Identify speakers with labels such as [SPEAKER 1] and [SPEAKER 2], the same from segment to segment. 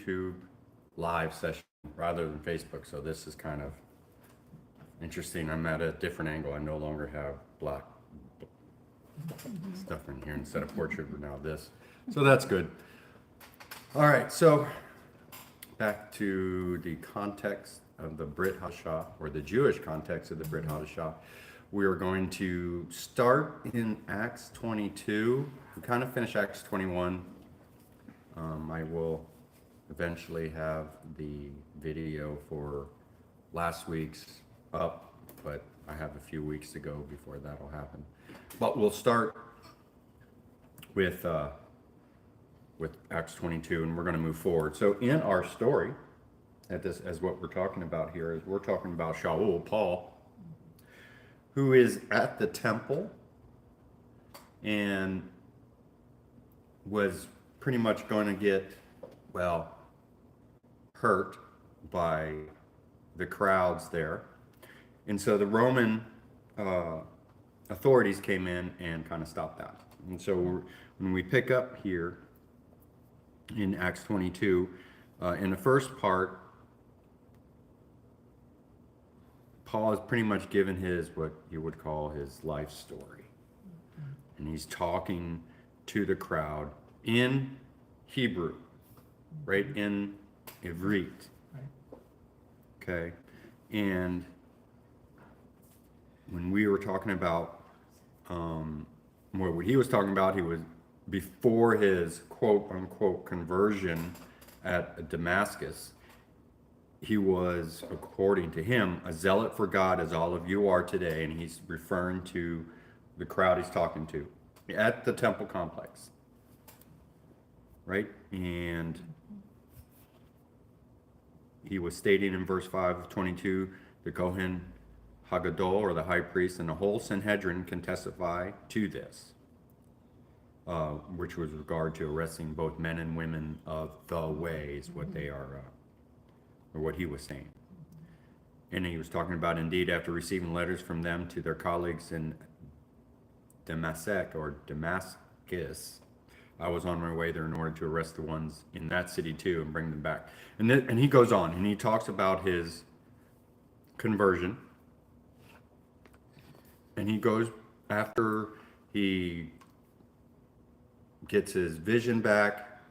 [SPEAKER 1] YouTube live session rather than Facebook. So this is kind of interesting. I'm at a different angle. I no longer have black stuff in here instead of portrait, but now this. So that's good. All right, so back to the context of the Brit Hadasha, or the Jewish context of the Brit Hadasha. We are going to start in Acts 22. We kind of finish Acts 21. I will eventually have the video for last week's up, but I have a few weeks to go before that'll happen. But we'll start with Acts 22, and we're going to move forward. So in our story, as what we're talking about here, is we're talking about Shaul, Paul, who is at the temple and was pretty much going to get, well, hurt by the crowds there. And so the Roman authorities came in and kind of stopped that. And so when we pick up here in Acts 22, in the first part, Paul has pretty much given his, what you would call his life story. And he's talking to the crowd in Hebrew, right? In Ivrit. Okay. And when we were talking about what he was talking about, he was before his quote unquote conversion at Damascus. He was, according to him, a zealot for God as all of you are today. And he's referring to the crowd he's talking to at the temple complex. Right? And he was stating in verse 5 of 22, the Kohen Hagadol, or the high priest, and the whole Sanhedrin can testify to this, which was regard to arresting both men and women of the ways, what they are, or what he was saying. And he was talking about, indeed, after receiving letters from them to their colleagues in Damascus, or Damascus, I was on my way there in order to arrest the ones in that city too and bring them back. And he goes on and he talks about his conversion. And he goes, after he gets his vision back,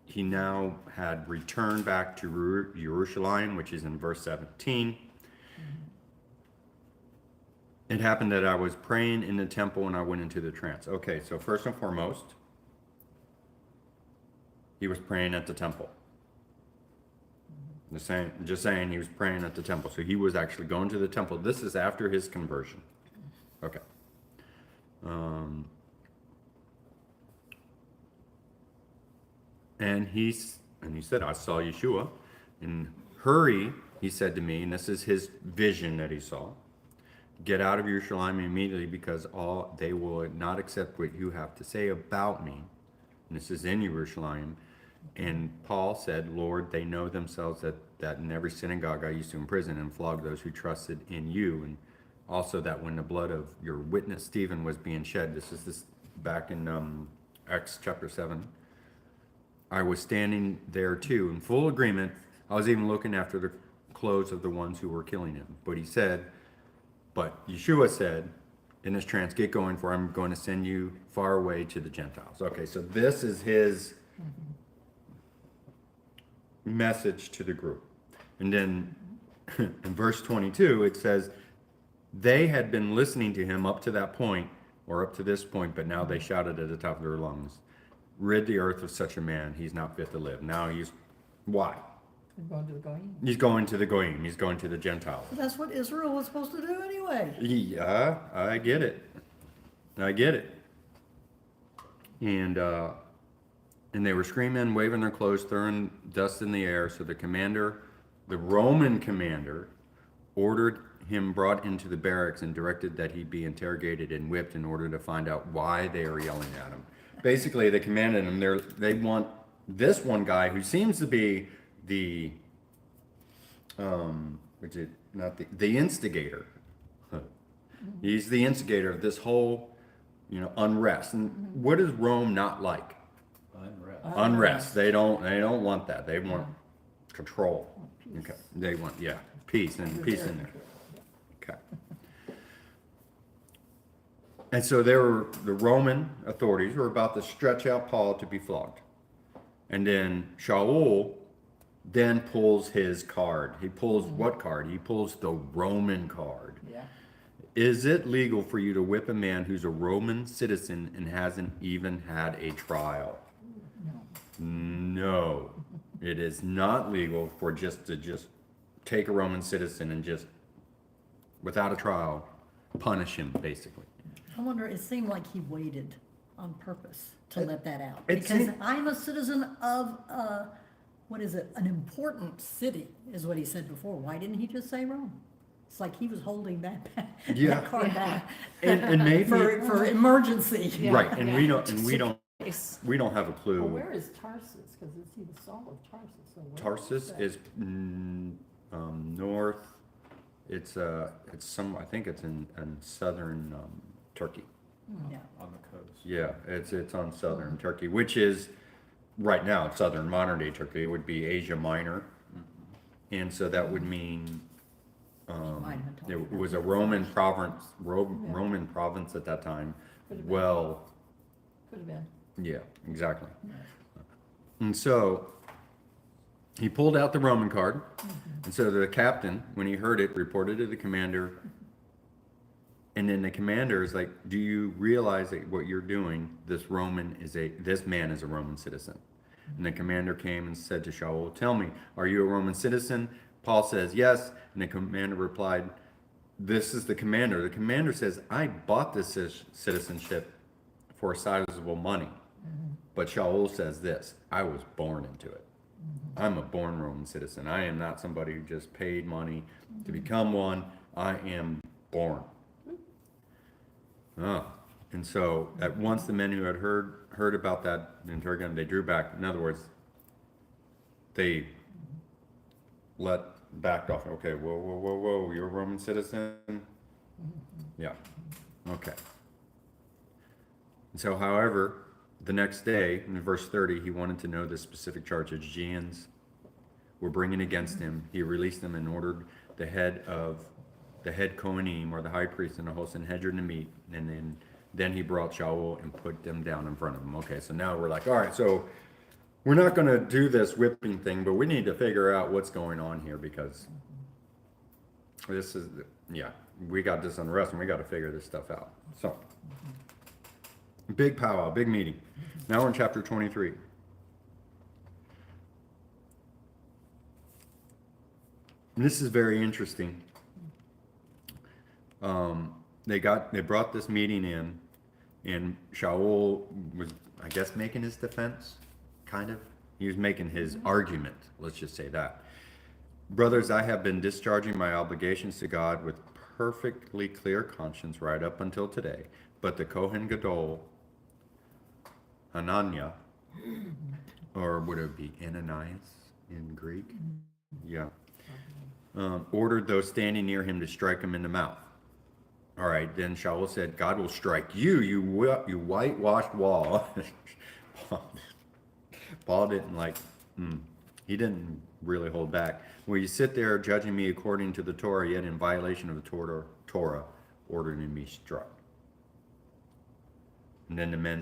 [SPEAKER 1] he now had returned back to Jerusalem, which is in verse 17. It happened that I was praying in the temple and I went into the trance. Okay, so first and foremost, he was praying at the temple. Just saying he was praying at the temple. So he was actually going to the temple. This is after his conversion. Okay. And he said, I saw Yeshua. And hurry, he said to me, and this is his vision that he saw. Get out of Jerusalem immediately, because they will not accept what you have to say about me. And this is in Jerusalem. And Paul said, Lord, they know themselves that in every synagogue I used to imprison and flog those who trusted in you. And also that when the blood of your witness Stephen was being shed, this is back in Acts chapter 7. I was standing there too, in full agreement. I was even looking after the clothes of the ones who were killing him. But Yeshua said in this trance, get going, for I'm going to send you far away to the Gentiles. Okay, so this is his message to the group. And then in verse 22, it says, they had been listening to him up to that point, or up to this point, but now they shouted at the top of their lungs, rid the earth of such a man, he's not fit to live. Now why?
[SPEAKER 2] Going to the Goyim.
[SPEAKER 1] He's going to the Goyim, he's going to the Gentiles.
[SPEAKER 2] But that's what Israel was supposed to do anyway.
[SPEAKER 1] Yeah, I get it. And they were screaming, waving their clothes, throwing dust in the air. So the Roman commander, ordered him brought into the barracks and directed that he be interrogated and whipped in order to find out why they are yelling at him. Basically, they commanded him, they want this one guy who seems to be the instigator. He's the instigator of this whole, unrest. And what is Rome not like?
[SPEAKER 3] Unrest.
[SPEAKER 1] unrest. They don't want that. They want control.
[SPEAKER 2] Peace.
[SPEAKER 1] Okay. They want, yeah, peace and peace in there. Okay. And so the Roman authorities were about to stretch out Paul to be flogged. And then Shaul then pulls his card. He pulls what card? He pulls the Roman card.
[SPEAKER 2] Yeah.
[SPEAKER 1] Is it legal for you to whip a man who's a Roman citizen and hasn't even had a trial? No, it is not legal for just take a Roman citizen and just, without a trial, punish him, basically.
[SPEAKER 2] I wonder, it seemed like he waited on purpose to let that out.
[SPEAKER 1] it
[SPEAKER 2] Because
[SPEAKER 1] seemed-
[SPEAKER 2] I'm a citizen of, what is it, an important city, is what he said before. Why didn't he just say Rome? It's like he was holding that,
[SPEAKER 1] Yeah.
[SPEAKER 2] that card back.
[SPEAKER 1] And maybe,
[SPEAKER 2] For emergency.
[SPEAKER 3] Yeah.
[SPEAKER 1] right, and we don't
[SPEAKER 3] It's-
[SPEAKER 1] have a clue.
[SPEAKER 2] Well, where is Tarsus? Because it's either Saul or Tarsus. So where
[SPEAKER 1] Tarsus
[SPEAKER 2] that?
[SPEAKER 1] is north. It's I think it's in southern Turkey.
[SPEAKER 2] Yeah.
[SPEAKER 4] On the coast.
[SPEAKER 1] Yeah, it's on southern Turkey, which is right now it's southern modern day Turkey. It would be Asia Minor, and so that would mean
[SPEAKER 2] Might have been talking
[SPEAKER 1] it
[SPEAKER 2] about
[SPEAKER 1] was a
[SPEAKER 2] that.
[SPEAKER 1] Roman province, Roman province at that time.
[SPEAKER 2] Could have been.
[SPEAKER 1] Well,
[SPEAKER 2] Could have been.
[SPEAKER 1] yeah, exactly. And so he pulled out the Roman card, and so the captain, when he heard it, reported to the commander. And then the commander is like, "Do you realize that what you're doing? This man is a Roman citizen." And the commander came and said to Shaul, "Tell me, are you a Roman citizen?" Paul says, "Yes." And the commander replied, "This is the commander." The commander says, "I bought this citizenship for sizable money." But Shaul says this, "I was born into it. I'm a born Roman citizen. I am not somebody who just paid money to become one. I am born." And so at once the men who had heard about that interrogation, they drew back. In other words, they backed off. Okay, whoa, you're a Roman citizen? Yeah, okay. And so, however, the next day, in verse 30, he wanted to know the specific charge the Aegeans were bringing against him. He released them and ordered the head Kohanim, or the high priest, and the whole Sanhedrin to meet, and then he brought Shaul and put them down in front of him. Okay, so now we're like, all right, so we're not going to do this whipping thing, but we need to figure out what's going on here, because this is, we got this unrest and we got to figure this stuff out. So, big powwow, big meeting. Now we're in chapter 23. And this is very interesting. They brought this meeting in, and Shaul was, I guess, making his defense, kind of. He was making his argument, let's just say that. "Brothers, I have been discharging my obligations to God with perfectly clear conscience right up until today. But the Kohen Gadol, Hananiah, or would it be Ananias in Greek? Yeah. Ordered those standing near him to strike him in the mouth. All right, then Shaul said, God will strike you, you whitewashed wall." Paul didn't he didn't really hold back. "Will you sit there judging me according to the Torah, yet in violation of the Torah, ordering me struck?" And then the men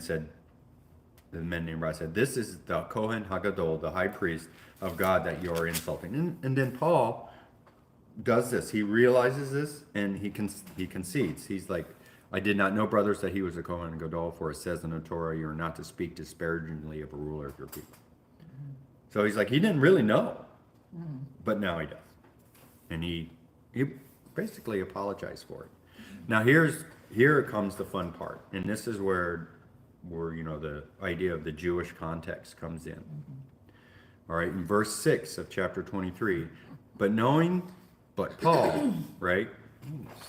[SPEAKER 1] named Brit said, "This is the Kohen Hagadol, the high priest of God, that you are insulting." And then Paul does this. He realizes this, and he concedes. He's like, "I did not know, brothers, that he was a Kohen Gadol, for it says in the Torah, you are not to speak disparagingly of a ruler of your people." So he's like, he didn't really know, but now he does. And he basically apologized for it. Now here comes the fun part, and this is where the idea of the Jewish context comes in. All right, in verse 6 of chapter 23, but Paul, right?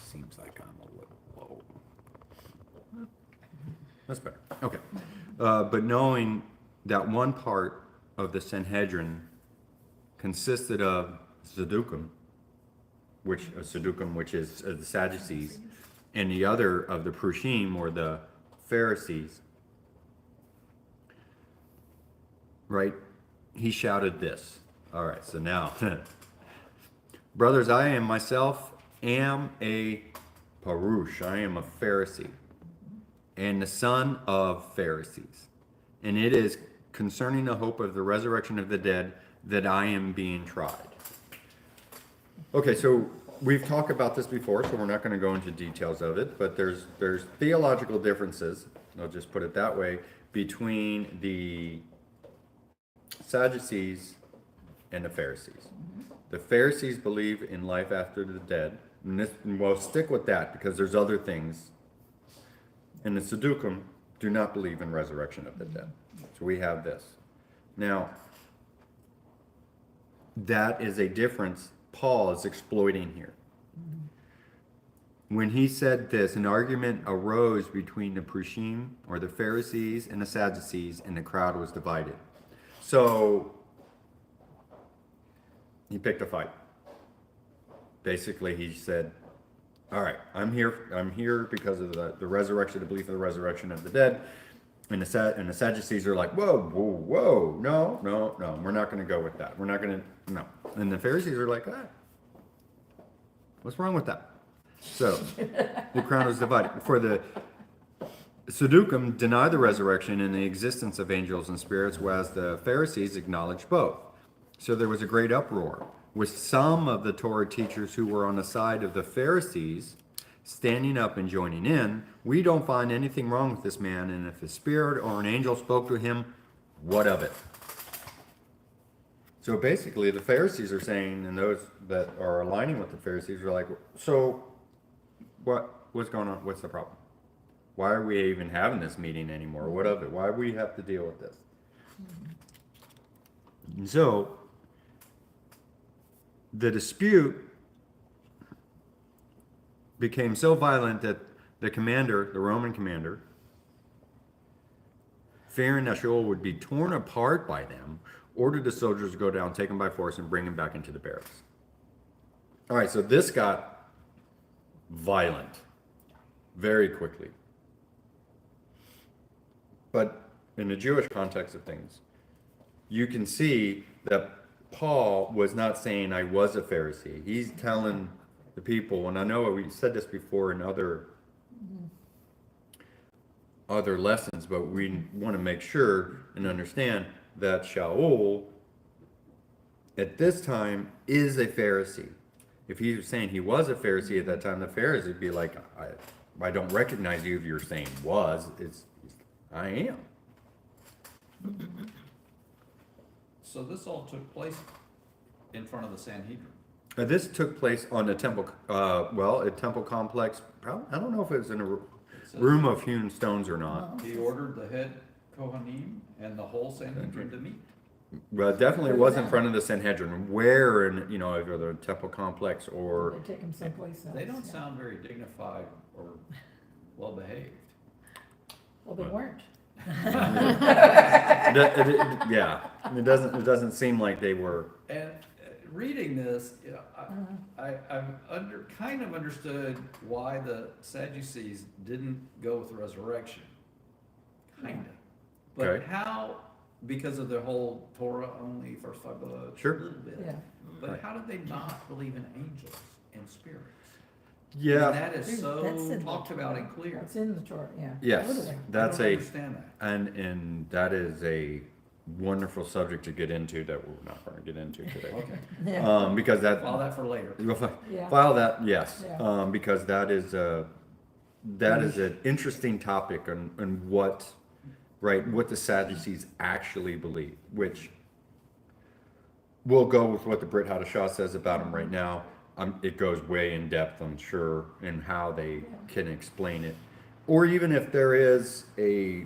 [SPEAKER 1] Seems like I'm a little low. That's better. Okay. But knowing that one part of the Sanhedrin consisted of Sadducim, which is the Sadducees, and the other of the Prushim, or the Pharisees, right, he shouted this. All right, so now, brothers, I am myself am a Parush, I am a Pharisee, and the son of Pharisees. And it is concerning the hope of the resurrection of the dead that I am being tried. Okay, so we've talked about this before, so we're not going to go into details of it, but there's theological differences, I'll just put it that way, between the Sadducees and the Pharisees. The Pharisees believe in life after the dead, and we'll stick with that because there's other things. And the Sadducees do not believe in resurrection of the dead. So we have this. Now, that is a difference Paul is exploiting here. When he said this, an argument arose between the Prushim, or the Pharisees, and the Sadducees, and the crowd was divided. So, he picked a fight. Basically, he said, all right, I'm here because of the resurrection, the belief of the resurrection of the dead. And the Sadducees are like, whoa, no, we're not going to go with that. We're not going to, no. And the Pharisees are like, what's wrong with that? So, the crowd was divided. For the Sadducees deny the resurrection and the existence of angels and spirits, whereas the Pharisees acknowledge both. So there was a great uproar, with some of the Torah teachers who were on the side of the Pharisees standing up and joining in. We don't find anything wrong with this man, and if a spirit or an angel spoke to him, what of it? So basically, the Pharisees are saying, and those that are aligning with the Pharisees are like, so what's going on? What's the problem? Why are we even having this meeting anymore? What of it? Why do we have to deal with this? And so, the dispute became so violent that the commander, the Roman commander, fearing that Shaul would be torn apart by them, ordered the soldiers to go down, take him by force, and bring him back into the barracks. All right, so this got violent very quickly. But in the Jewish context of things, you can see that Paul was not saying I was a Pharisee. He's telling the people, and I know we said this before in other lessons, but we want to make sure and understand that Shaul at this time is a Pharisee. If he was saying he was a Pharisee at that time, the Pharisees would be like, I don't recognize you if you're saying was. I am.
[SPEAKER 3] So this all took place in front of the Sanhedrin.
[SPEAKER 1] This took place on the temple, a temple complex. I don't know if it was in a room of hewn stones or not.
[SPEAKER 3] He ordered the head Kohanim and the whole Sanhedrin to meet.
[SPEAKER 1] Well, definitely it was in front of the Sanhedrin. Where in, either the temple complex or...
[SPEAKER 2] They take him someplace else.
[SPEAKER 3] They don't sound very dignified or well behaved.
[SPEAKER 2] Well, they weren't.
[SPEAKER 1] Yeah, it doesn't seem like they were.
[SPEAKER 3] And reading this, I've kind of understood why the Sadducees didn't go with the resurrection. Kind of. But
[SPEAKER 1] Okay.
[SPEAKER 3] how, because of the whole Torah only, first 5 books,
[SPEAKER 1] Sure.
[SPEAKER 3] a little bit.
[SPEAKER 2] Yeah.
[SPEAKER 3] But
[SPEAKER 1] Right.
[SPEAKER 3] how did they not believe in angels and spirits?
[SPEAKER 1] Yeah.
[SPEAKER 3] And that is
[SPEAKER 2] That's
[SPEAKER 3] so
[SPEAKER 2] in the
[SPEAKER 3] talked about and clear.
[SPEAKER 2] That's in the Torah, yeah.
[SPEAKER 1] Yes,
[SPEAKER 2] Totally.
[SPEAKER 1] that's
[SPEAKER 3] I don't
[SPEAKER 1] a,
[SPEAKER 3] understand that.
[SPEAKER 1] and that is a wonderful subject to get into that we're not going to get into today.
[SPEAKER 3] Okay,
[SPEAKER 2] Yeah.
[SPEAKER 1] Because that,
[SPEAKER 3] file that for later.
[SPEAKER 2] Yeah.
[SPEAKER 1] file that, yes,
[SPEAKER 2] Yeah.
[SPEAKER 1] because that is an interesting topic on what the Sadducees actually believe, which we'll go with what the Brit Hadasha says about them right now. It goes way in depth, I'm sure, in how they can explain it. Or even if there is a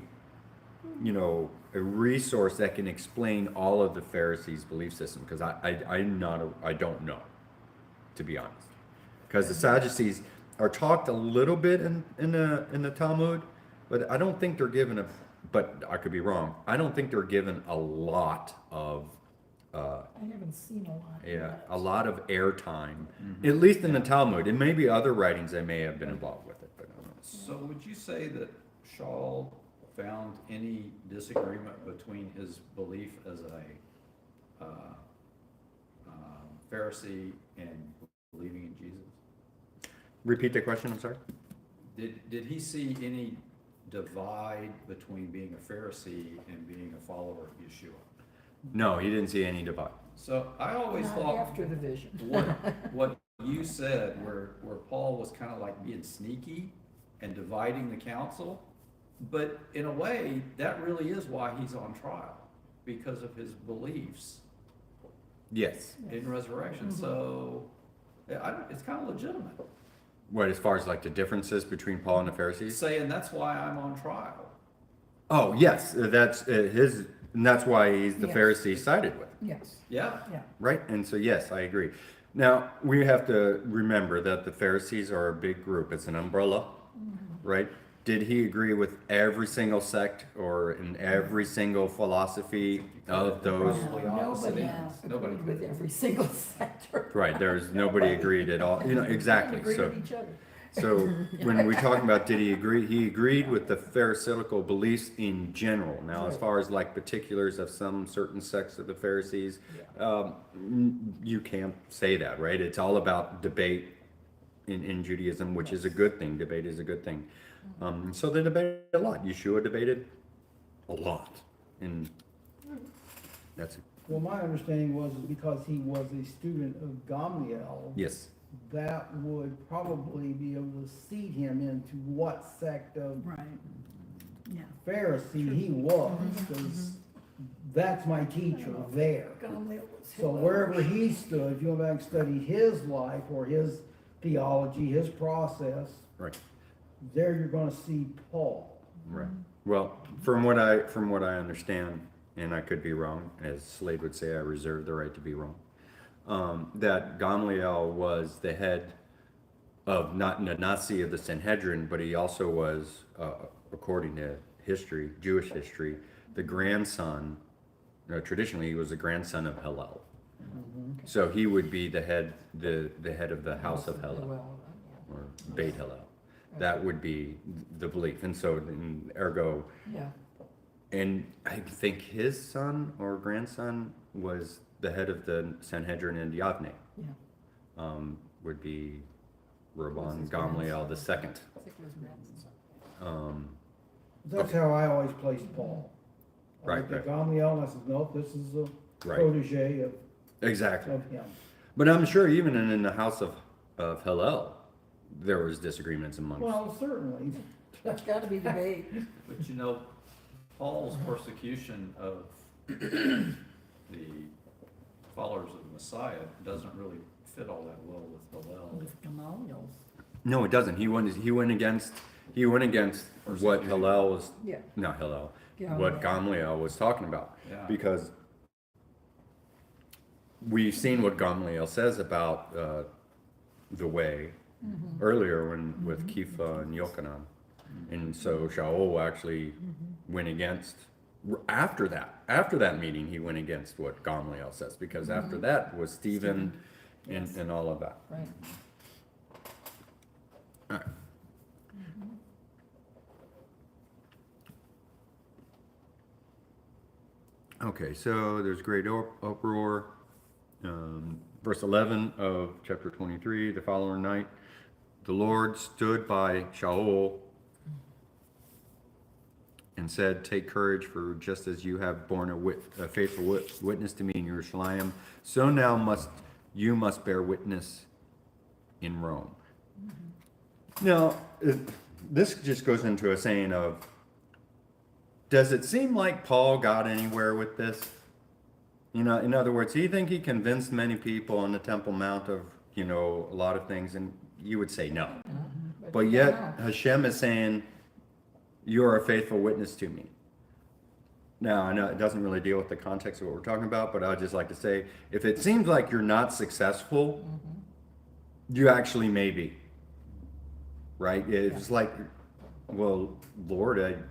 [SPEAKER 1] resource that can explain all of the Pharisees' belief system, because I don't know, to be honest. Because the Sadducees are talked a little bit in the Talmud, but I don't think they're given but I could be wrong. I don't think they're given a lot of
[SPEAKER 2] I haven't seen a lot. of
[SPEAKER 1] yeah,
[SPEAKER 2] that.
[SPEAKER 1] a lot of airtime, at least in the Talmud. It may be other writings that may have been involved with it, but I don't know.
[SPEAKER 3] So would you say that Shaul found any disagreement between his belief as a Pharisee and believing in Jesus?
[SPEAKER 1] Repeat the question, I'm sorry?
[SPEAKER 3] Did he see any divide between being a Pharisee and being a follower of Yeshua?
[SPEAKER 1] No, he didn't see any divide.
[SPEAKER 3] So I always
[SPEAKER 4] Not
[SPEAKER 3] thought
[SPEAKER 4] after the vision.
[SPEAKER 3] what you said, where Paul was kind of like being sneaky and dividing the council, but in a way, that really is why he's on trial, because of his beliefs
[SPEAKER 1] Yes.
[SPEAKER 3] in resurrection. So it's kind of legitimate,
[SPEAKER 1] What, as far as like the differences between Paul and the Pharisees?
[SPEAKER 3] saying that's why I'm on trial.
[SPEAKER 1] Oh, yes, that's his, and that's why he's the
[SPEAKER 4] Yes.
[SPEAKER 1] Pharisee sided with,
[SPEAKER 4] Yes,
[SPEAKER 3] Yeah,
[SPEAKER 4] yeah.
[SPEAKER 1] right? And so, yes, I agree. Now, we have to remember that the Pharisees are a big group. It's an umbrella, right? Did he agree with every single sect or in every single philosophy of those?
[SPEAKER 3] Probably opposite
[SPEAKER 4] Nobody
[SPEAKER 3] ends. Nobody
[SPEAKER 4] agreed with
[SPEAKER 3] could.
[SPEAKER 4] every single sector.
[SPEAKER 1] Right, there's, nobody agreed at all, exactly,
[SPEAKER 4] Agreed
[SPEAKER 1] so.
[SPEAKER 4] with each other.
[SPEAKER 1] So when we talk about did he agree, he agreed with the Pharisaical beliefs in general. Now, as
[SPEAKER 4] Right.
[SPEAKER 1] far as like particulars of some certain sects of the Pharisees, you can't say that, right? It's all about debate in Judaism, which is a good thing. Debate is a good thing. So they debated a lot. Yeshua debated a lot, and that's
[SPEAKER 5] Well, my understanding was because he was a student of Gamliel,
[SPEAKER 1] yes,
[SPEAKER 5] that would probably be able to seed him into what sect of
[SPEAKER 2] Right, yeah.
[SPEAKER 5] Pharisee he was, because that's my teacher there.
[SPEAKER 4] Gamliel was
[SPEAKER 5] So
[SPEAKER 4] Hillel.
[SPEAKER 5] wherever he stood, if you go back and study his life or his theology, his process,
[SPEAKER 1] right.
[SPEAKER 5] there you're gonna see Paul.
[SPEAKER 1] Right. Well, from what I understand, and I could be wrong, as Slade would say, I reserve the right to be wrong. That Gamliel was the head of not the Nazi of the Sanhedrin, but he also was, according to history, Jewish history, the grandson. Traditionally, he was the grandson of Hillel. So he would be the head of the house of Hillel,
[SPEAKER 4] Hillel,
[SPEAKER 1] or Beit Hillel. That would be the belief, and so ergo.
[SPEAKER 4] yeah.
[SPEAKER 1] And I think his son or grandson was the head of the Sanhedrin in Yavne,
[SPEAKER 4] Yeah.
[SPEAKER 1] would be Rabban
[SPEAKER 4] his
[SPEAKER 1] Gamliel the second.
[SPEAKER 4] I think it was grandson.
[SPEAKER 5] That's how I always placed Paul. I
[SPEAKER 1] Right,
[SPEAKER 5] looked at
[SPEAKER 1] right.
[SPEAKER 5] Gamliel, and I said, nope, this is a
[SPEAKER 1] Right.
[SPEAKER 5] protege
[SPEAKER 1] Exactly.
[SPEAKER 5] of him.
[SPEAKER 1] But I'm sure even in the house of Hillel, there was disagreements amongst.
[SPEAKER 5] Well, certainly,
[SPEAKER 4] There's gotta be debate.
[SPEAKER 3] but you know, Paul's persecution of the followers of the Messiah doesn't really fit all that well with Hillel.
[SPEAKER 2] With Gamaliel's.
[SPEAKER 1] No, it doesn't. He went against what Hillel was,
[SPEAKER 4] Yeah.
[SPEAKER 1] not Hillel,
[SPEAKER 4] Gamliel.
[SPEAKER 1] what Gamliel was talking about.
[SPEAKER 3] Yeah.
[SPEAKER 1] Because we've seen what Gamliel says about the way earlier with Kepha and Yochanan. And so Shaul actually went against, after that meeting, he went against what Gamliel says, because after that was Stephen and all of that.
[SPEAKER 4] Right.
[SPEAKER 1] All right. Okay, so there's great uproar. Verse 11 of chapter 23, the following night, the Lord stood by Shaul and said, "Take courage, for just as you have borne a faithful witness to me in Jerusalem, so now you must bear witness in Rome." Now, this just goes into a saying of, does it seem like Paul got anywhere with this? You know, in other words, do you think he convinced many people on the Temple Mount of, a lot of things? And you would say no. But yet Hashem is saying, you're a faithful witness to me. Now, I know it doesn't really deal with the context of what we're talking about, but I'd just like to say, if it seems like you're not successful, you actually may be. Right? It's like, well, Lord,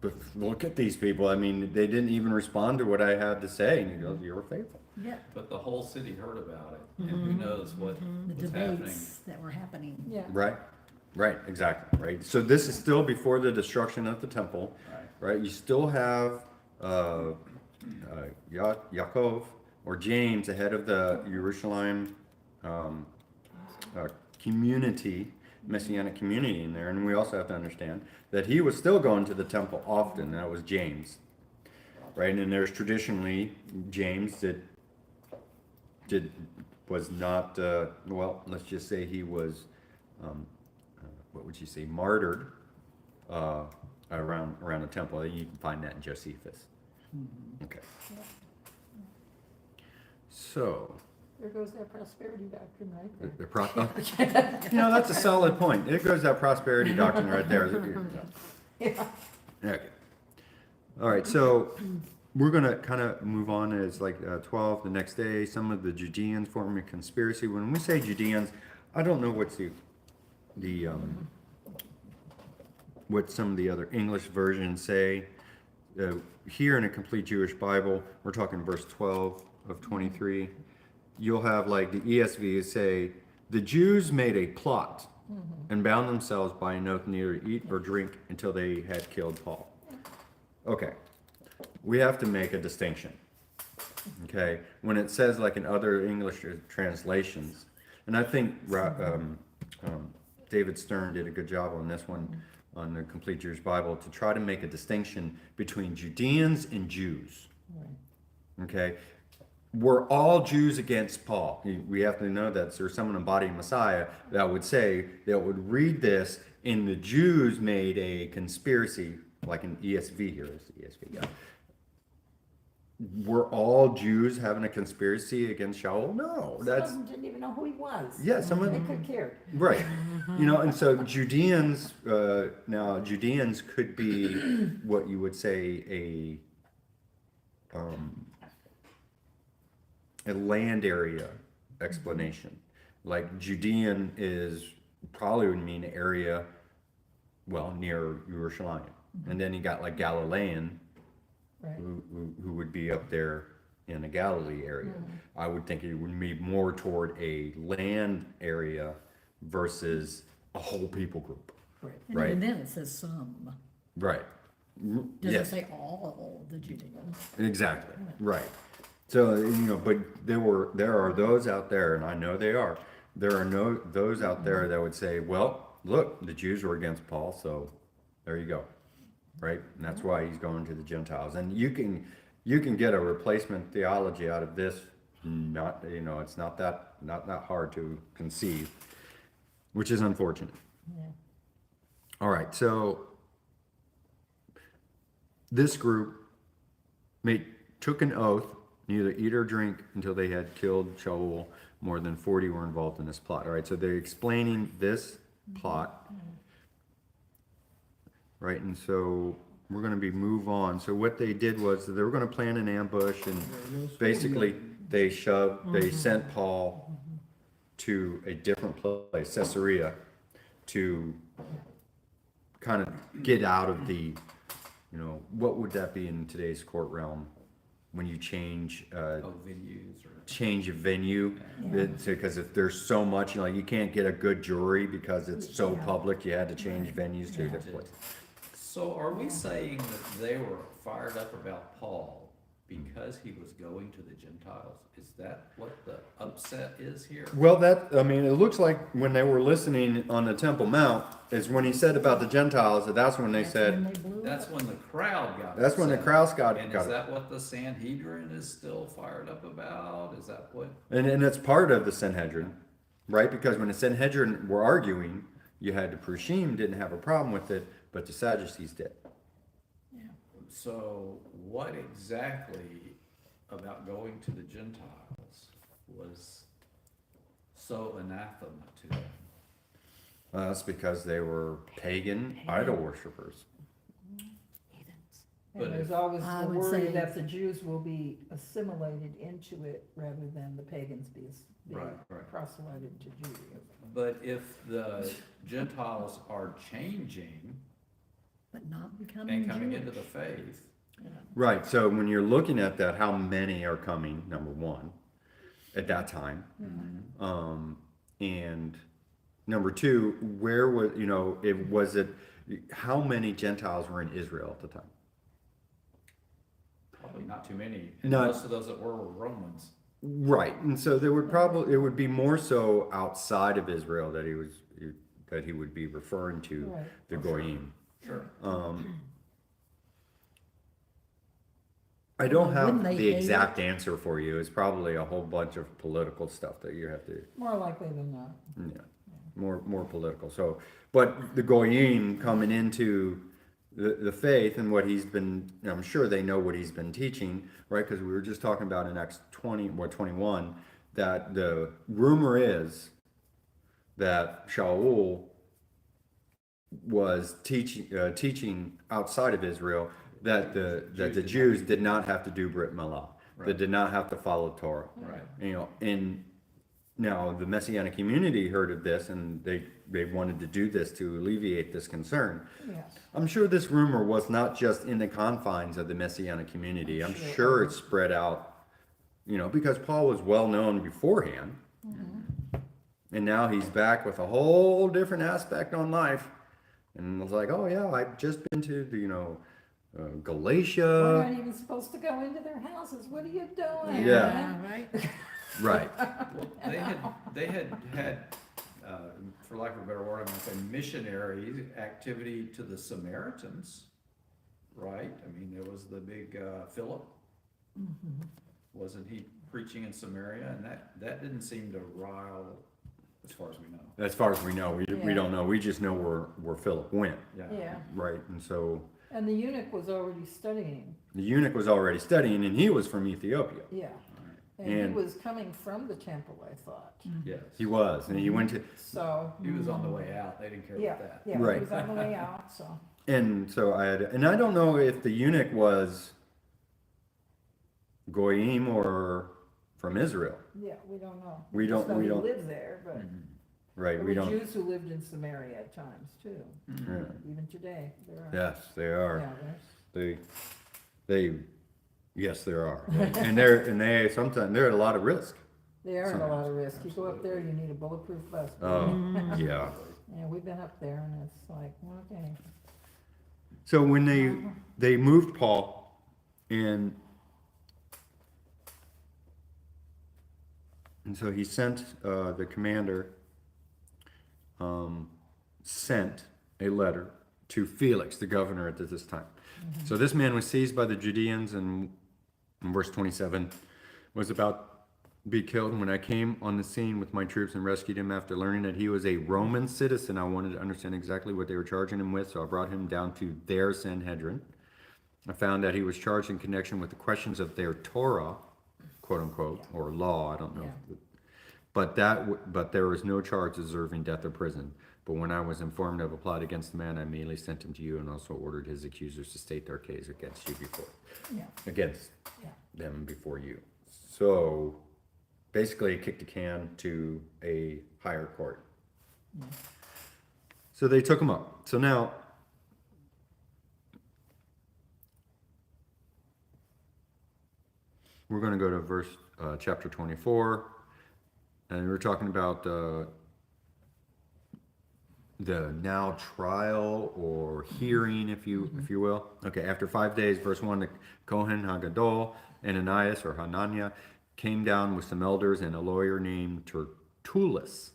[SPEAKER 1] but look at these people. I mean, they didn't even respond to what I had to say. And he goes, "You're faithful."
[SPEAKER 2] Yeah,
[SPEAKER 3] But the whole city heard about it, and who knows what
[SPEAKER 2] the
[SPEAKER 3] was happening.
[SPEAKER 2] debates that were happening.
[SPEAKER 4] Yeah.
[SPEAKER 1] Right? Right, exactly. Right. So this is still before the destruction of the temple.
[SPEAKER 3] Right.
[SPEAKER 1] right? You still have Yaakov or James ahead of the Jerusalem community, messianic community in there, and we also have to understand that he was still going to the temple often. That was James, right? And there's traditionally James that was not well. Let's just say he was what would you say, martyred around the temple. You can find that in Josephus. Okay. So.
[SPEAKER 4] There goes that prosperity doctrine right there.
[SPEAKER 1] That's a solid point. It goes that prosperity doctrine right there.
[SPEAKER 4] Yeah.
[SPEAKER 1] Okay. All right, so we're gonna kind of move on as like 12 the next day. Some of the Judeans form a conspiracy. When we say Judeans, I don't know what's the what some of the other English versions say. Here in a complete Jewish Bible, we're talking verse 12 of 23. You'll have like the ESV say, the Jews made a plot and bound themselves by an oath neither to eat or drink until they had killed Paul. Okay, we have to make a distinction. Okay, when it says like in other English translations, and I think David Stern did a good job on this one, on the Complete Jewish Bible, to try to make a distinction between Judeans and Jews. Okay, we're all Jews against Paul. We have to know that there's someone embodying Messiah that would say, that would read this, and the Jews made a conspiracy, like an ESV here, is the ESV, yeah. Were all Jews having a conspiracy against Shaul? No,
[SPEAKER 4] Some
[SPEAKER 1] that's,
[SPEAKER 4] of them didn't even know who he was.
[SPEAKER 1] yeah, some of
[SPEAKER 4] They
[SPEAKER 1] them,
[SPEAKER 4] could care.
[SPEAKER 1] right. And so Judeans, now Judeans could be what you would say a land area explanation. Like Judean is probably would mean area, well, near Jerusalem. And then you got like Galilean,
[SPEAKER 4] Right.
[SPEAKER 1] who would be up there in the Galilee area. I would think it would be more toward a land area versus a whole people group.
[SPEAKER 2] And
[SPEAKER 1] Right.
[SPEAKER 2] even then it says some.
[SPEAKER 1] Right.
[SPEAKER 2] Doesn't
[SPEAKER 1] Yes.
[SPEAKER 2] say all the Judeans.
[SPEAKER 1] Exactly, right. So, but there are those out there, and I know there are those out there that would say, well, look, the Jews were against Paul, so there you go, right? And that's why he's going to the Gentiles. And you can get a replacement theology out of this. Not, it's not that hard to conceive, which is unfortunate.
[SPEAKER 4] Yeah.
[SPEAKER 1] All right, so this group took an oath, neither eat or drink until they had killed Shaul. More than 40 were involved in this plot. All right, so they're explaining this plot, right? And so we're going to move on. So what they did was they were going to plan an ambush, and basically they sent Paul to a different place, Caesarea, to kind of get out of the, what would that be in today's court realm when you change
[SPEAKER 3] Venues or.
[SPEAKER 1] change a venue? Because if there's so much, you can't get a good jury because it's so public, you had to change venues to a different place.
[SPEAKER 3] So are we saying that they were fired up about Paul because he was going to the Gentiles? Is that what the upset is here?
[SPEAKER 1] Well, it looks like when they were listening on the Temple Mount is when he said about the Gentiles, that's when they said,
[SPEAKER 2] When they blew
[SPEAKER 3] That's
[SPEAKER 2] up.
[SPEAKER 3] when the crowd got
[SPEAKER 1] that's when the
[SPEAKER 3] upset.
[SPEAKER 1] crowd got
[SPEAKER 3] And
[SPEAKER 1] it.
[SPEAKER 3] is that what the Sanhedrin is still fired up about? Is that what?
[SPEAKER 1] And it's part of the Sanhedrin, right? Because when the Sanhedrin were arguing, you had the Prushim didn't have a problem with it, but the Sadducees did.
[SPEAKER 3] So what exactly about going to the Gentiles was so anathema to them?
[SPEAKER 1] That's because they were pagan idol worshippers.
[SPEAKER 3] But
[SPEAKER 4] And there's
[SPEAKER 3] if-
[SPEAKER 4] always
[SPEAKER 2] I
[SPEAKER 4] the
[SPEAKER 2] would
[SPEAKER 4] worry
[SPEAKER 2] say-
[SPEAKER 4] that the Jews will be assimilated into it rather than the pagans be
[SPEAKER 3] Right.
[SPEAKER 4] proselyted to Judaism.
[SPEAKER 3] But if the Gentiles are changing
[SPEAKER 2] But not becoming
[SPEAKER 3] and coming into
[SPEAKER 2] Jewish.
[SPEAKER 3] the faith,
[SPEAKER 1] Right, so when you're looking at that, how many are coming, number one, at that time? And number two, where was, how many Gentiles were in Israel at the time?
[SPEAKER 3] probably not too many. And
[SPEAKER 1] Not-
[SPEAKER 3] most of those that were Romans.
[SPEAKER 1] Right, and so there would probably, it would be more so outside of Israel that that he would be referring to
[SPEAKER 4] Right.
[SPEAKER 1] the Goyim.
[SPEAKER 3] Sure.
[SPEAKER 1] I don't
[SPEAKER 2] Well, wouldn't
[SPEAKER 1] have
[SPEAKER 2] they
[SPEAKER 1] the
[SPEAKER 2] hate
[SPEAKER 1] exact answer for you. It's probably a whole bunch of political stuff that you have to,
[SPEAKER 4] More likely than not.
[SPEAKER 1] yeah, more political. So, but the Goyim coming into the faith and what he's been, I'm sure they know what he's been teaching, right? Because we were just talking about in Acts 20 or 21 that the rumor is that Shaul was teaching outside of Israel that the Jews did not have to do Brit Milah. They
[SPEAKER 3] Right.
[SPEAKER 1] did not have to follow Torah.
[SPEAKER 3] Right.
[SPEAKER 1] You know, and now the Messianic community heard of this and they wanted to do this to alleviate this concern.
[SPEAKER 4] Yes.
[SPEAKER 1] I'm sure this rumor was not just in the confines of the Messianic community. I'm sure it spread out, you know, because Paul was well known beforehand. And now he's back with a whole different aspect on life. And I was like, oh yeah, I've just been to the,
[SPEAKER 4] We're
[SPEAKER 1] Galatia.
[SPEAKER 4] not even supposed to go into their houses. What are you doing?
[SPEAKER 1] Yeah.
[SPEAKER 2] Right?
[SPEAKER 1] Right.
[SPEAKER 3] Well, they had, for lack of a better word, I'm gonna say missionary activity to the Samaritans, right? I mean, there was the big, Philip. Wasn't he preaching in Samaria? And that didn't seem to rile, as far as we know.
[SPEAKER 1] As far as we know, we
[SPEAKER 4] Yeah.
[SPEAKER 1] don't know. We just know where Philip went.
[SPEAKER 4] Yeah,
[SPEAKER 1] Right. And so
[SPEAKER 4] and the eunuch was already studying,
[SPEAKER 1] the eunuch was already studying and he was from Ethiopia.
[SPEAKER 4] yeah. And he
[SPEAKER 1] And-
[SPEAKER 4] was coming from the temple, I thought.
[SPEAKER 3] Yes.
[SPEAKER 1] He was. And he went to,
[SPEAKER 4] So,
[SPEAKER 3] He was on the way out. They didn't care
[SPEAKER 4] yeah,
[SPEAKER 3] about that.
[SPEAKER 4] yeah,
[SPEAKER 1] Right.
[SPEAKER 4] he was on the way out, so.
[SPEAKER 1] and so and I don't know if the eunuch was Goyim or from Israel.
[SPEAKER 4] Yeah, we don't know.
[SPEAKER 1] We don't-
[SPEAKER 4] Just know
[SPEAKER 1] we
[SPEAKER 4] he
[SPEAKER 1] don't-
[SPEAKER 4] lived there, but
[SPEAKER 1] Right.
[SPEAKER 4] there
[SPEAKER 1] We
[SPEAKER 4] were
[SPEAKER 1] don't.
[SPEAKER 4] Jews who lived in Samaria at times too.
[SPEAKER 1] Yeah.
[SPEAKER 4] Even today, there are.
[SPEAKER 1] Yes, they are.
[SPEAKER 4] Yeah, there's,
[SPEAKER 1] Yes, there are. And they sometimes they're at a lot of risk.
[SPEAKER 4] they are at a lot of risk. You go up there, you need a bulletproof vest.
[SPEAKER 1] Oh, yeah.
[SPEAKER 4] Yeah, we've been up there and it's like, okay.
[SPEAKER 1] So when they moved Paul and so he sent the commander sent a letter to Felix, the governor at this time. So this man was seized by the Judeans and in verse 27 was about to be killed. And when I came on the scene with my troops and rescued him after learning that he was a Roman citizen, I wanted to understand exactly what they were charging him with. So I brought him down to their Sanhedrin. I found that he was charged in connection with the questions of their Torah, quote unquote, or law. I don't know.
[SPEAKER 4] Yeah.
[SPEAKER 1] But there was no charge deserving death or prison. But when I was informed of a plot against the man, I immediately sent him to you and also ordered his accusers to state their case against you
[SPEAKER 4] Yeah,
[SPEAKER 1] against
[SPEAKER 4] yeah.
[SPEAKER 1] them before you. So basically kicked the can to a higher court. So they took him up. So now we're going to go to chapter 24, and we're talking about the now trial or hearing, if you will. Okay, after 5 days, verse 1, the Kohen Hagadol, Ananias or Hananiah, came down with some elders and a lawyer named Tertullus,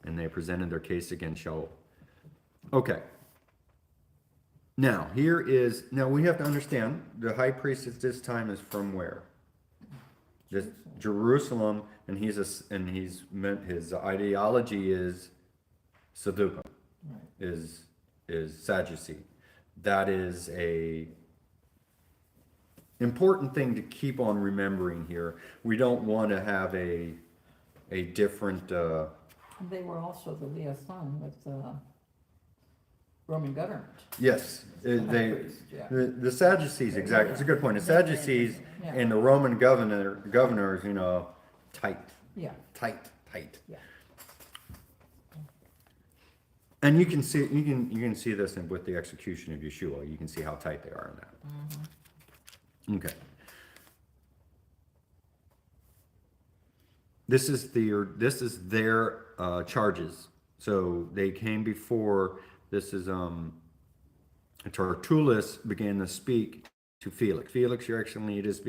[SPEAKER 1] and they presented their case against Shaul. Okay. Now, now we have to understand, the high priest at this time is from where? Just Jerusalem, and his ideology is Sadducee, is Sadducee. That is a important thing to keep on remembering here. We don't want to have a different,
[SPEAKER 4] And they were also the liaison with the Roman government.
[SPEAKER 1] yes,
[SPEAKER 4] High
[SPEAKER 1] they,
[SPEAKER 4] priest, yeah.
[SPEAKER 1] the Sadducees, exactly, it's a good point. The Sadducees
[SPEAKER 4] Yeah.
[SPEAKER 1] and the Roman governors, tight.
[SPEAKER 4] Yeah,
[SPEAKER 1] Tight.
[SPEAKER 4] yeah.
[SPEAKER 1] And you can see this with the execution of Yeshua. You can see how tight they are in that. Okay. This is their charges. So they came before. This is Tertullus began to speak to Felix. Felix, your excellency, it is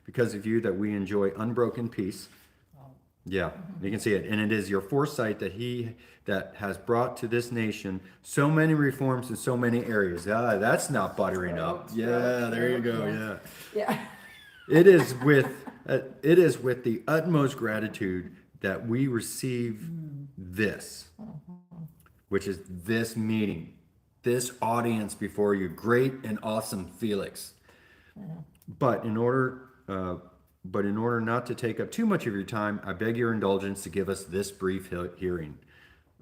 [SPEAKER 1] because of you that we enjoy unbroken peace. Yeah, you can see it. And it is your foresight that has brought to this nation so many reforms in so many areas. Ah, that's not buttering up. Yeah, there you go. Yeah.
[SPEAKER 4] Yeah.
[SPEAKER 1] It is with the utmost gratitude that we receive this, which is this meeting, this audience before you, great and awesome Felix. But in order not to take up too much of your time, I beg your indulgence to give us this brief hearing.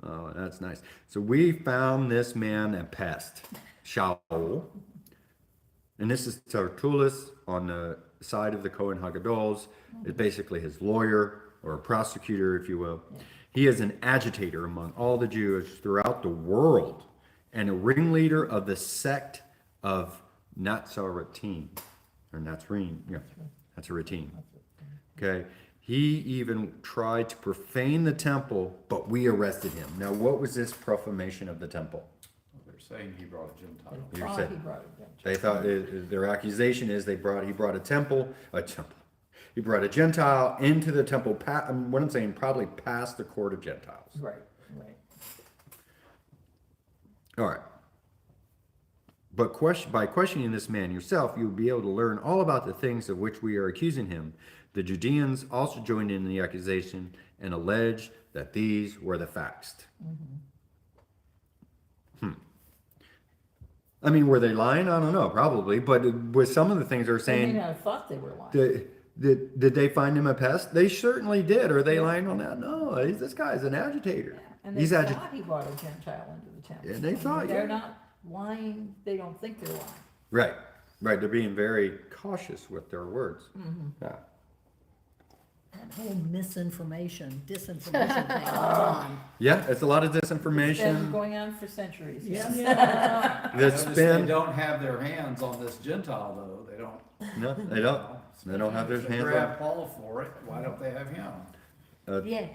[SPEAKER 1] Oh, that's nice. So we found this man a pest, Shaul, and this is Tertullus on the side of the Cohen Haggadols. It's basically his lawyer or a prosecutor, if you will. He is an agitator among all the Jews throughout the world and a ringleader of the sect of Nazarene, or Nazarene, yeah, Nazarene. Okay, he even tried to profane the temple, but we arrested him. Now, what was this profanation of the temple?
[SPEAKER 3] They're saying he brought a Gentile.
[SPEAKER 4] They
[SPEAKER 1] You
[SPEAKER 4] thought
[SPEAKER 1] said-
[SPEAKER 4] he brought it down.
[SPEAKER 1] They thought their accusation is he brought a temple. He brought a Gentile into the temple. What I'm saying, probably past the court of Gentiles.
[SPEAKER 4] Right, right.
[SPEAKER 1] All right. But by questioning this man yourself, you'll be able to learn all about the things of which we are accusing him. The Judeans also joined in the accusation and alleged that these were the facts. I mean, were they lying? I don't know, probably. But with some of the things they're
[SPEAKER 4] They
[SPEAKER 1] saying,
[SPEAKER 4] may not have thought they were lying.
[SPEAKER 1] did they find him a pest? They certainly did. Are they lying on that? No, this guy's an agitator.
[SPEAKER 4] And they
[SPEAKER 1] He's
[SPEAKER 4] thought he brought a Gentile into the temple.
[SPEAKER 1] Yeah, they thought,
[SPEAKER 4] They're
[SPEAKER 1] yeah.
[SPEAKER 4] not lying, they don't think they're lying.
[SPEAKER 1] Right, right. They're being very cautious with their words. Yeah.
[SPEAKER 2] That whole misinformation, disinformation thing going on.
[SPEAKER 1] Yeah, it's a lot of
[SPEAKER 4] It's
[SPEAKER 1] disinformation.
[SPEAKER 4] been going on for centuries.
[SPEAKER 1] That's
[SPEAKER 3] Notice they
[SPEAKER 1] been
[SPEAKER 3] don't have their hands on this Gentile though, they don't.
[SPEAKER 1] no, they don't. They don't have their
[SPEAKER 3] They
[SPEAKER 1] hands
[SPEAKER 3] grab
[SPEAKER 1] on.
[SPEAKER 3] Paul for it, why don't they have him?
[SPEAKER 4] Yeah.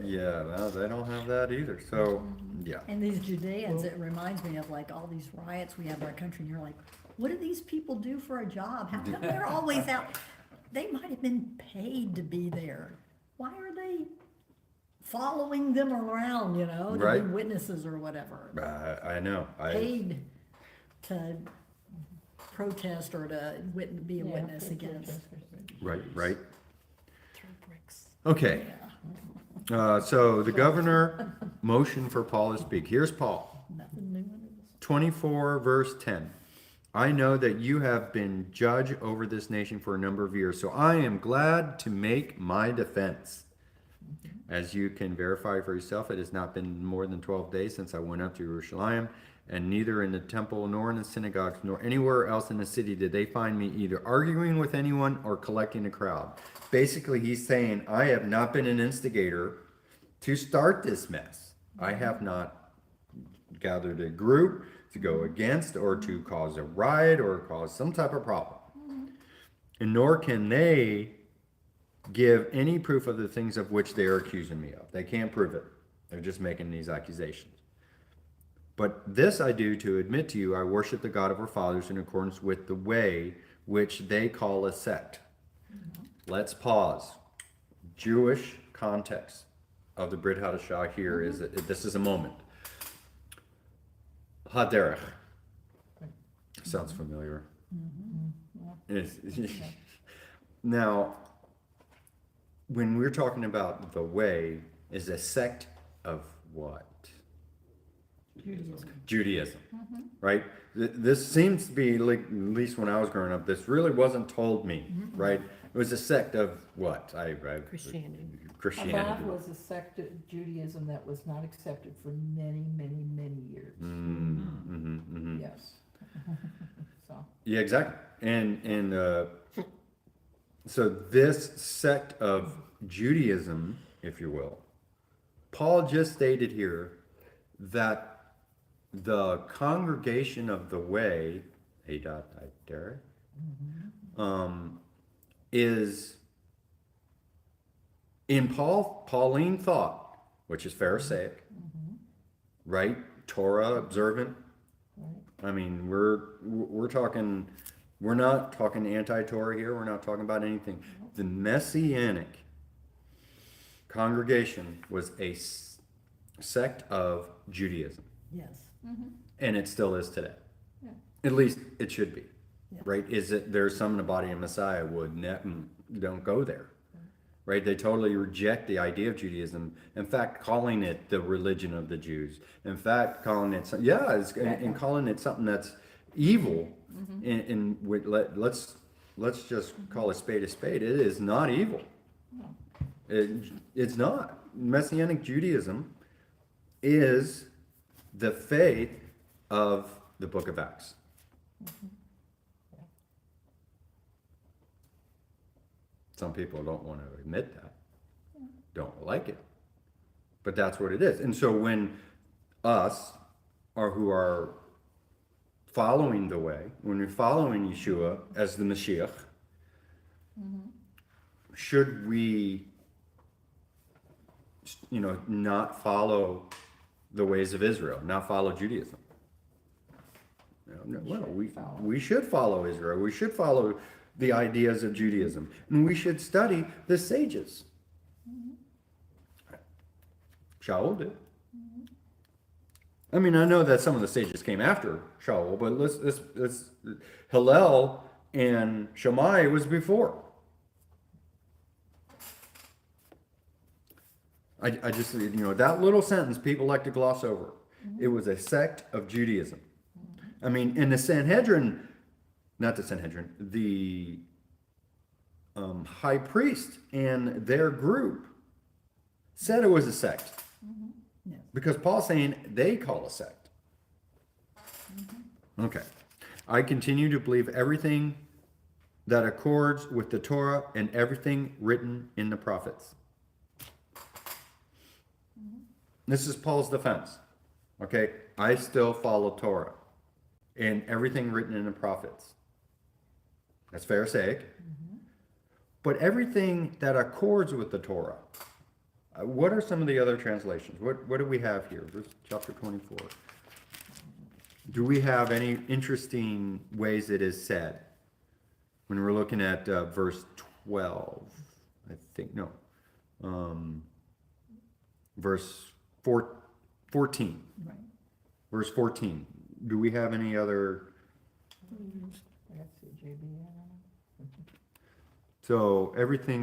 [SPEAKER 1] Yeah, no, they don't have that either. So, yeah.
[SPEAKER 2] And these Judeans, it reminds me of like all these riots we have in our country, and you're like, what do these people do for a job? How come they're always out? They might have been paid to be there. Why are they following them around, you know, to
[SPEAKER 1] Right.
[SPEAKER 2] be witnesses or whatever?
[SPEAKER 1] I know.
[SPEAKER 2] Paid to protest or to be a witness against.
[SPEAKER 1] Right.
[SPEAKER 2] Throw bricks.
[SPEAKER 1] Okay.
[SPEAKER 2] Yeah,
[SPEAKER 1] So the governor motioned for Paul to speak. Here's Paul.
[SPEAKER 2] nothing new under the sun.
[SPEAKER 1] 24 verse 10. I know that you have been judge over this nation for a number of years, so I am glad to make my defense. As you can verify for yourself, it has not been more than 12 days since I went up to Jerusalem, and neither in the temple nor in the synagogues nor anywhere else in the city did they find me either arguing with anyone or collecting a crowd. Basically, he's saying, I have not been an instigator to start this mess. I have not gathered a group to go against or to cause a riot or cause some type of problem. And nor can they give any proof of the things of which they are accusing me of. They can't prove it. They're just making these accusations. But this I do to admit to you, I worship the God of our fathers in accordance with the way which they call a sect. Let's pause. Jewish context of the Brit Hadasha here is that this is a moment. HaDerekh. Sounds familiar. It's- Now, when we're talking about the way, is a sect of what? Judaism. Right? This seems to be, like, at least when I was growing up, this really wasn't told me, right? It was a sect of what?
[SPEAKER 2] Christianity.
[SPEAKER 1] Christianity.
[SPEAKER 4] Chabad was a sect of Judaism that was not accepted for many, many, many years. Yes. So,
[SPEAKER 1] Yeah, exactly. And so this sect of Judaism, if you will, Paul just stated here that the congregation of the way, Aydat, HaDerekh, is in Pauline thought, which is Pharisaic, right? Torah observant.
[SPEAKER 4] right.
[SPEAKER 1] I mean, we're talking We're not talking anti-Torah here. We're not talking about anything. The Messianic congregation was a sect of Judaism,
[SPEAKER 2] Yes.
[SPEAKER 1] and it still is today.
[SPEAKER 4] Yeah.
[SPEAKER 1] At least it should be,
[SPEAKER 2] Yeah.
[SPEAKER 1] right? Is it there's some in the body of Messiah would don't go there, right? They totally reject the idea of Judaism. In fact, calling it the religion of the Jews. In fact, calling it and calling it something that's evil. Let's just call a spade a spade. It is not evil. It's not. Messianic Judaism is the faith of the book of Acts. Some people don't want to admit that, don't like it, but that's what it is. And so when us, or who are following the way, when we're following Yeshua as the Mashiach, should we, not follow the ways of Israel, not follow Judaism? Well, we should follow Israel. We should follow the ideas of Judaism, and we should study the sages. Shaul did. I mean, I know that some of the sages came after Shaul, but let's Hillel and Shammai was before. I just, that little sentence people like to gloss over. It was a sect of Judaism. I mean, in the Sanhedrin, not the Sanhedrin, the high priest and their group said it was a sect.
[SPEAKER 2] Yes.
[SPEAKER 1] Because Paul's saying they call a sect. Okay. I continue to believe everything that accords with the Torah and everything written in the prophets. This is Paul's defense. Okay. I still follow Torah and everything written in the prophets. That's Pharisaic. But everything that accords with the Torah. What are some of the other translations? What do we have here? Verse chapter 24. Do we have any interesting ways it is said? When we're looking at verse 12, I think, no. Verse 14.
[SPEAKER 2] Right.
[SPEAKER 1] Verse 14. Do we have any other?
[SPEAKER 4] That's the JB,
[SPEAKER 1] So everything,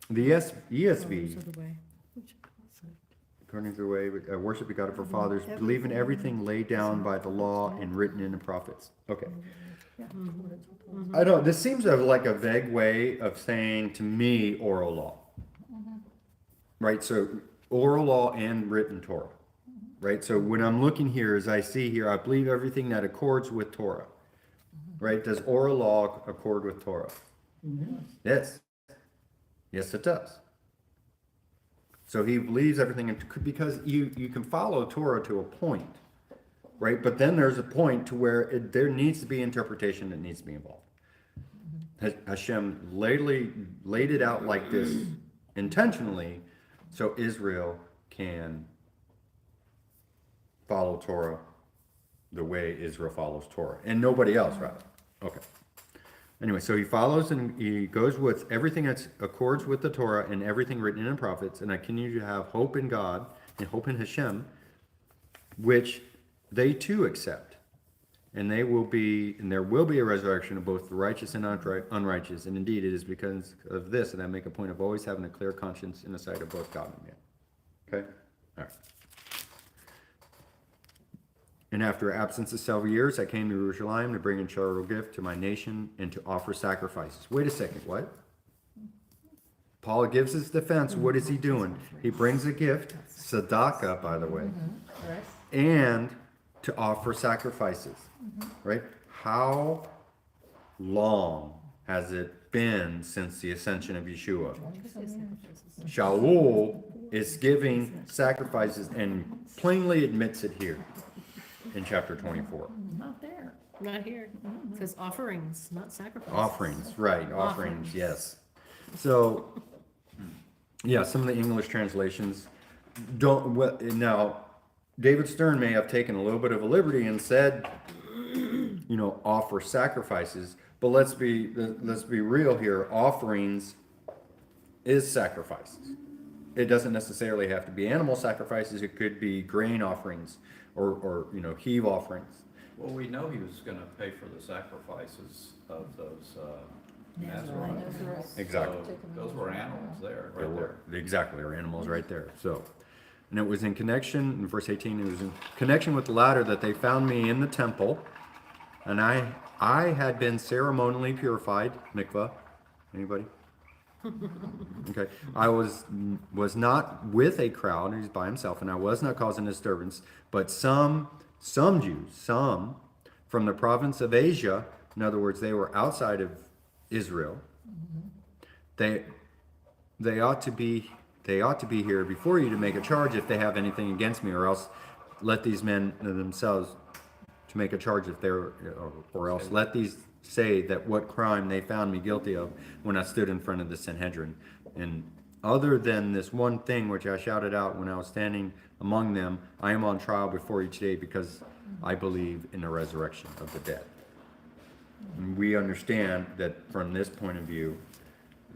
[SPEAKER 1] the ESV, according to the way, worship the God of our fathers, believe in everything laid down by the law and written in the prophets. Okay.
[SPEAKER 2] Yeah.
[SPEAKER 1] I don't, this seems like a vague way of saying to me oral law. Right, so oral law and written Torah. Right, so when I'm looking here, as I see here, I believe everything that accords with Torah. Right, does oral law accord with Torah? Yes. Yes, it does. So he believes everything because you can follow Torah to a point, right? But then there's a point to where there needs to be interpretation that needs to be involved. Hashem laid it out like this intentionally so Israel can follow Torah the way Israel follows Torah, and nobody else, rather. Okay. Anyway, so he follows and he goes with everything that accords with the Torah and everything written in the prophets, and I continue to have hope in God and hope in Hashem, which they too accept. And there will be a resurrection of both the righteous and unrighteous. And indeed, it is because of this that I make a point of always having a clear conscience in the sight of both God and man. Okay? All right. And after absence of several years, I came to Jerusalem to bring a charitable gift to my nation and to offer sacrifices. Wait a second, what? Paul gives his defense. What is he doing? He brings a gift, tzedakah, by the way, and to offer sacrifices, right? How long has it been since the ascension of Yeshua? Shaul is giving sacrifices and plainly admits it here in chapter 24.
[SPEAKER 2] Not there.
[SPEAKER 6] Not here. It says offerings, not sacrifices.
[SPEAKER 1] Offerings, right, offerings, yes. So, yeah, some of the English translations don't, now, David Stern may have taken a little bit of a liberty and said offer sacrifices. But let's be real here. Offerings is sacrifices. It doesn't necessarily have to be animal sacrifices. It could be grain offerings or heave offerings.
[SPEAKER 3] Well, we know he was gonna pay for the sacrifices of those,
[SPEAKER 2] Nazarites.
[SPEAKER 3] Nazarites.
[SPEAKER 1] Exactly.
[SPEAKER 3] So those were animals there,
[SPEAKER 1] There
[SPEAKER 3] right
[SPEAKER 1] were,
[SPEAKER 3] there.
[SPEAKER 1] exactly, or animals right there. So, and it was in connection, in verse 18, it was in connection with the latter that they found me in the temple, and I had been ceremonially purified. Mikvah, anybody? Okay, I was not with a crowd, he's by himself, and I was not causing disturbance, but some Jews, some from the province of Asia, in other words, they were outside of Israel, they ought to be here before you to make a charge if they have anything against me, or else let these men themselves to make a charge if they're, or else let these say that what crime they found me guilty of when I stood in front of the Sanhedrin. And other than this one thing which I shouted out when I was standing among them, I am on trial before you today because I believe in the resurrection of the dead. And we understand that from this point of view,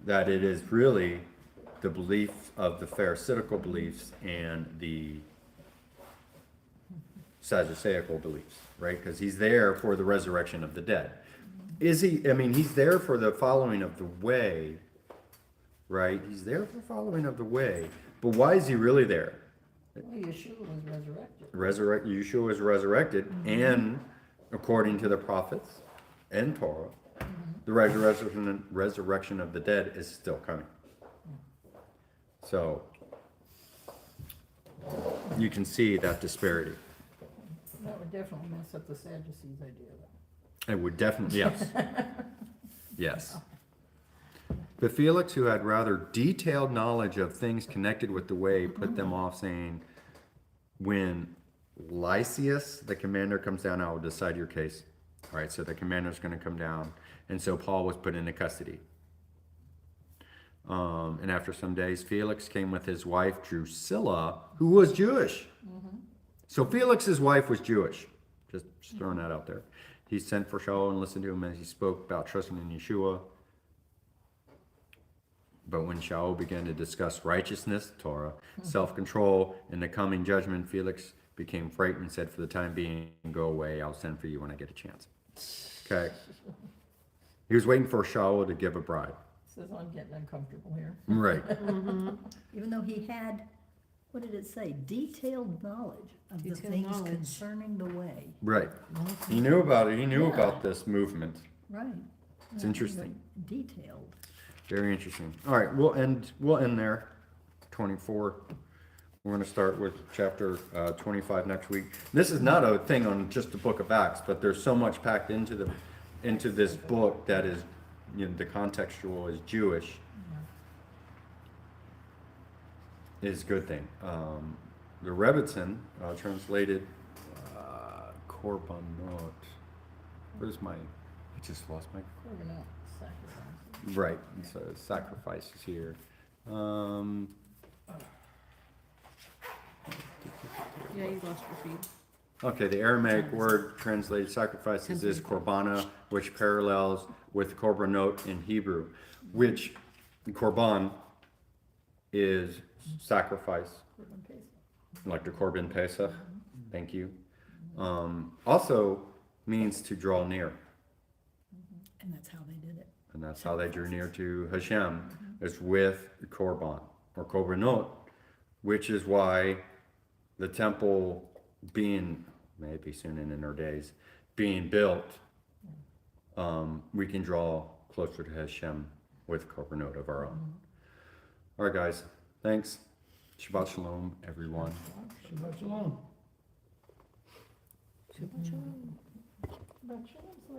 [SPEAKER 1] that it is really the belief of the Pharisaical beliefs and the Sadduceical beliefs, right? Because he's there for the resurrection of the dead. Is he? I mean, he's there for the following of the way, right? He's there for following of the way. But why is he really there?
[SPEAKER 4] Well, Yeshua was resurrected.
[SPEAKER 1] Yeshua was resurrected, and according to the prophets and Torah, the resurrection of the dead is still coming. So you can see that disparity.
[SPEAKER 4] That would definitely mess up the Sadducees' idea, though.
[SPEAKER 1] It would definitely, yes. Yes. But Felix, who had rather detailed knowledge of things connected with the way, put them off, saying, when Lysias, the commander, comes down, I will decide your case. All right, so the commander's going to come down. And so Paul was put into custody. And after some days, Felix came with his wife, Drusilla, who was Jewish. So Felix's wife was Jewish. Just throwing that out there. He sent for Shaul and listened to him as he spoke about trusting in Yeshua. But when Shaul began to discuss righteousness, Torah, self-control, and the coming judgment, Felix became frightened and said, for the time being, go away. I'll send for you when I get a chance. Okay. He was waiting for Shaul to give a bribe.
[SPEAKER 4] Says I'm getting uncomfortable here.
[SPEAKER 1] Right.
[SPEAKER 2] Even though he had, what did it say? Detailed knowledge of the
[SPEAKER 6] Detailed
[SPEAKER 2] things
[SPEAKER 6] knowledge.
[SPEAKER 2] concerning the way.
[SPEAKER 1] Right. He knew about it. He knew
[SPEAKER 2] Yeah.
[SPEAKER 1] about this movement.
[SPEAKER 2] Right.
[SPEAKER 1] It's interesting.
[SPEAKER 2] Detailed.
[SPEAKER 1] Very interesting. All right, we'll end there. 24. We're going to start with chapter 25 next week. This is not a thing on just the book of Acts, but there's so much packed into this book that is, the contextual is Jewish. Is a good thing. The Rebbitzin translated Korbanot. Where's I just lost my.
[SPEAKER 4] We're gonna sacrifice.
[SPEAKER 1] Right, so sacrifices here.
[SPEAKER 6] Yeah, you lost your feed.
[SPEAKER 1] Okay, the Aramaic word translated sacrifices is korbana, which parallels with korbanot in Hebrew, which korban is sacrifice, like the korban pesach. Thank you. Also means to draw near.
[SPEAKER 2] And that's how they did it.
[SPEAKER 1] And that's how they drew near to Hashem, is with korban or korbanot, which is why the temple being, maybe soon in our days, being built, we can draw closer to Hashem with korbanot of our own. All right, guys, thanks. Shabbat shalom, everyone.
[SPEAKER 5] Shabbat shalom.
[SPEAKER 6] Shabbat shalom.
[SPEAKER 4] But shalom's like